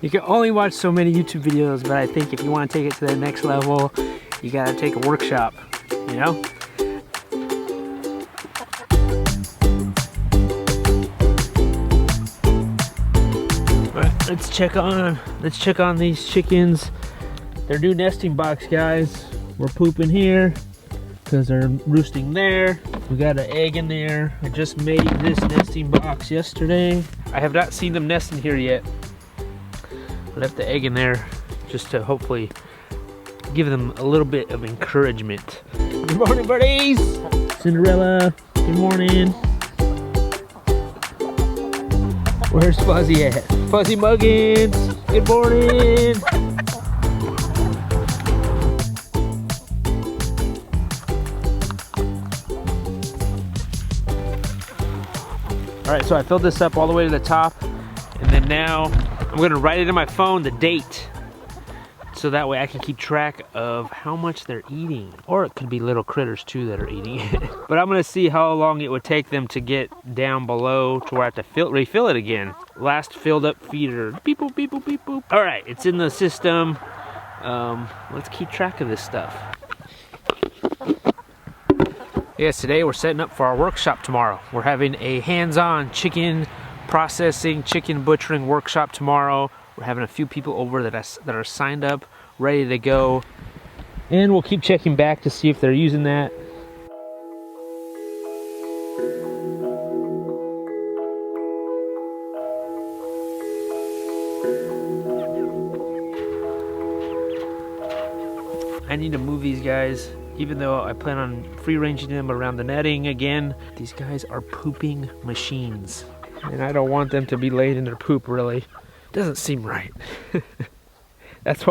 You can only watch so many YouTube videos, but I think if you want to take it to the next level, you gotta take a workshop, you know? All right, let's check on these chickens. Their new nesting box, guys. We're pooping here because they're roosting there. We got an egg in there. I just made this nesting box yesterday. I have not seen them nest in here yet. I left the egg in there just to hopefully give them a little bit of encouragement. Good morning, birdies! Cinderella, good morning. Where's Fuzzy at? Fuzzy Muggins, good morning! All right, so I filled this up all the way to the top, and then now I'm gonna write it in my phone, the date, so that way I can keep track of how much they're eating. Or it could be little critters too that are eating it. But I'm gonna see how long it would take them to get down below to where I have to refill it again. Last filled up feeder, beep boop, beep boop, beep boop. All right, it's in the system. Let's keep track of this stuff. Yes, today we're setting up for our workshop tomorrow. We're having a hands-on chicken processing, chicken butchering workshop tomorrow. We're having a few people over that are signed up, ready to go. And we'll keep checking back to see if they're using that. I need to move these guys. Even though I plan on free-ranging them around the netting again, these guys are pooping machines. And I don't want them to be laid in their poop, really. Doesn't seem right. That's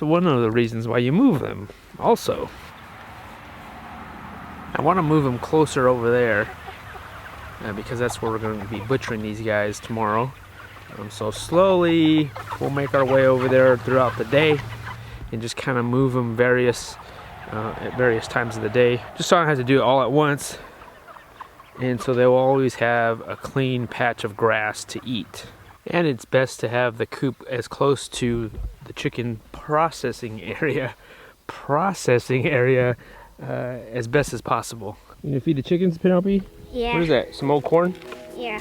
one of the reasons why you move them, also. I want to move them closer over there, because that's where we're going to be butchering these guys tomorrow. So slowly, we'll make our way over there throughout the day, and just kind of move them at various times of the day, just so I don't have to do it all at once, and so they'll always have a clean patch of grass to eat. And it's best to have the coop as close to the chicken processing area as best as possible. You gonna feed the chickens, Penelope? Yeah. What is that, some old corn? Yeah.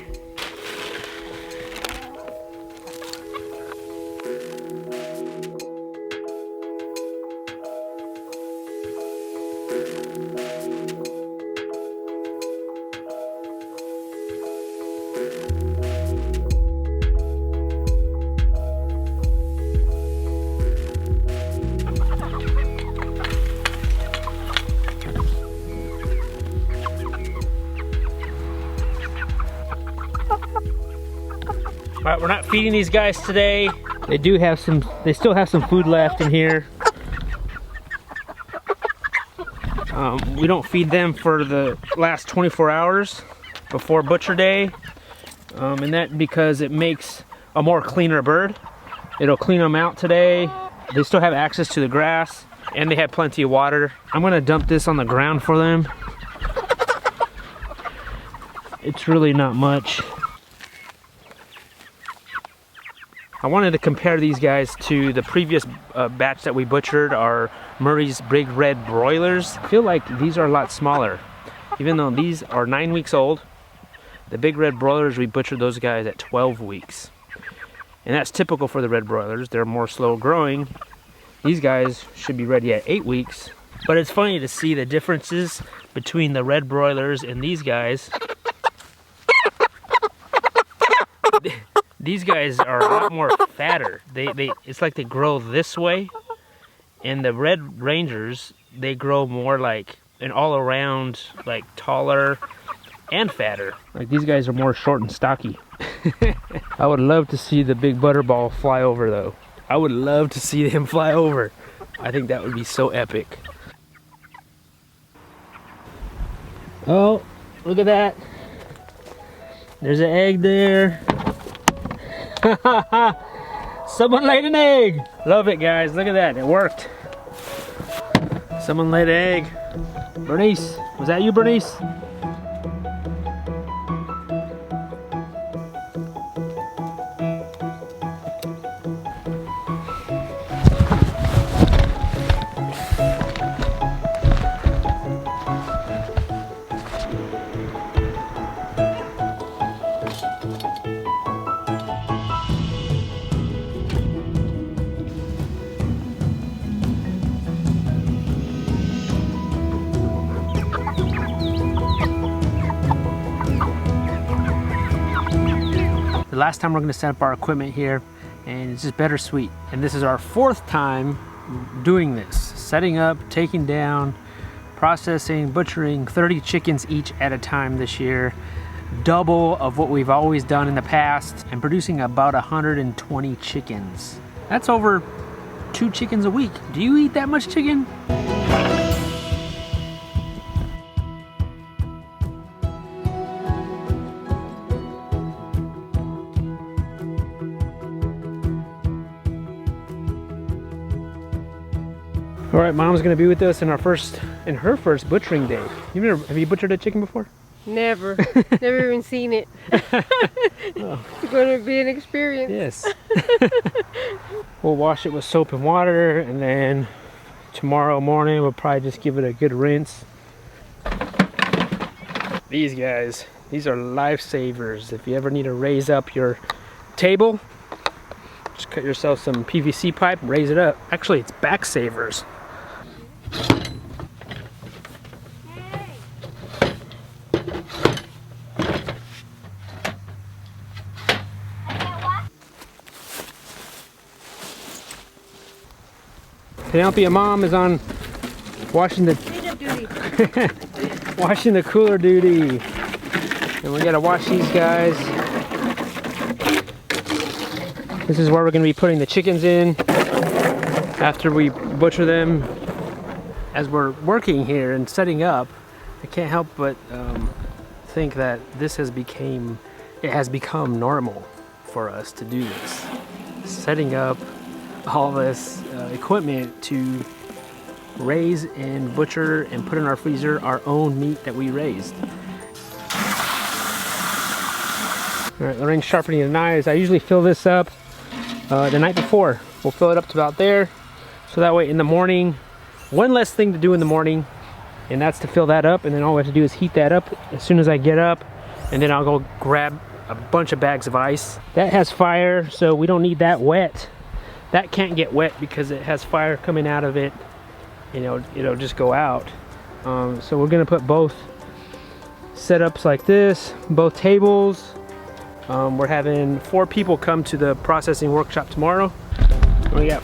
All right, we're not feeding these guys today. They still have some food left in here. We don't feed them for the last 24 hours before butcher day. And that because it makes a more cleaner bird. It'll clean them out today. They still have access to the grass and they have plenty of water. I'm gonna dump this on the ground for them. It's really not much. I wanted to compare these guys to the previous batch that we butchered, our Murray's Big Red broilers. I feel like these are a lot smaller. Even though these are 9 weeks old, the Big Red broilers, we butchered those guys at 12 weeks. And that's typical for the red broilers. They're more slow growing. These guys should be ready at 8 weeks. But it's funny to see the differences between the red broilers and these guys. These guys are a lot more fatter. It's like they grow this way, and the red rangers, they grow more like an all around, like taller and fatter. Like these guys are more short and stocky. I would love to see the big butterball fly over though. I would love to see him fly over. I think that would be so epic. Oh, look at that. There's an egg there. Someone laid an egg. Love it, guys. Look at that. It worked. Someone laid an egg. Bernice, was that you, Bernice? last time we're gonna set up our equipment here, and it's just bittersweet. And this is our 4th time doing this. Setting up, taking down, processing, butchering 30 chickens each at a time this year. Double of what we've always done in the past, and producing about 120 chickens. That's over 2 chickens a week. Do you eat that much chicken? All right, Mom's gonna be with us in her first butchering day. Have you butchered a chicken before? Never. Never even seen it. It's going to be an experience. Yes. We'll wash it with soap and water, and then tomorrow morning we'll probably just give it a good rinse. These guys, these are lifesavers. If you ever need to raise up your table, just cut yourself some PVC pipe and raise it up. Actually, it's back savers. Penelope, Mom is on washing the washing the cooler duty, and we gotta wash these guys. This is where we're gonna be putting the chickens in after we butcher them. As we're working here and setting up, I can't help but think that this has become normal for us to do this, setting up all this equipment to raise and butcher and put in our freezer our own meat that we raised. All right, Lorraine's sharpening the knives. I usually fill this up the night before. We'll fill it up to about there, so that way in the morning, one less thing to do in the morning, and that's to fill that up, and then all we have to do is heat that up as soon as I get up, and then I'll go grab a bunch of bags of ice. That has fire, so we don't need that wet. That can't get wet because it has fire coming out of it. You know, it'll just go out. So we're gonna put both setups like this, both tables. We're having 4 people come to the processing workshop tomorrow. We got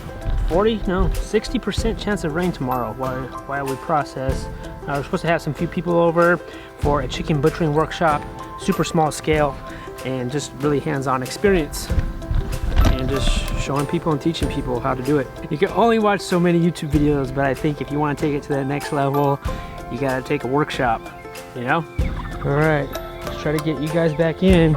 60% chance of rain tomorrow while we process. We're supposed to have some few people over for a chicken butchering workshop, super small scale, and just really hands-on experience. And just showing people and teaching people how to do it. You can only watch so many YouTube videos, but I think if you want to take it to the next level, you gotta take a workshop, you know? All right, let's try to get you guys back in.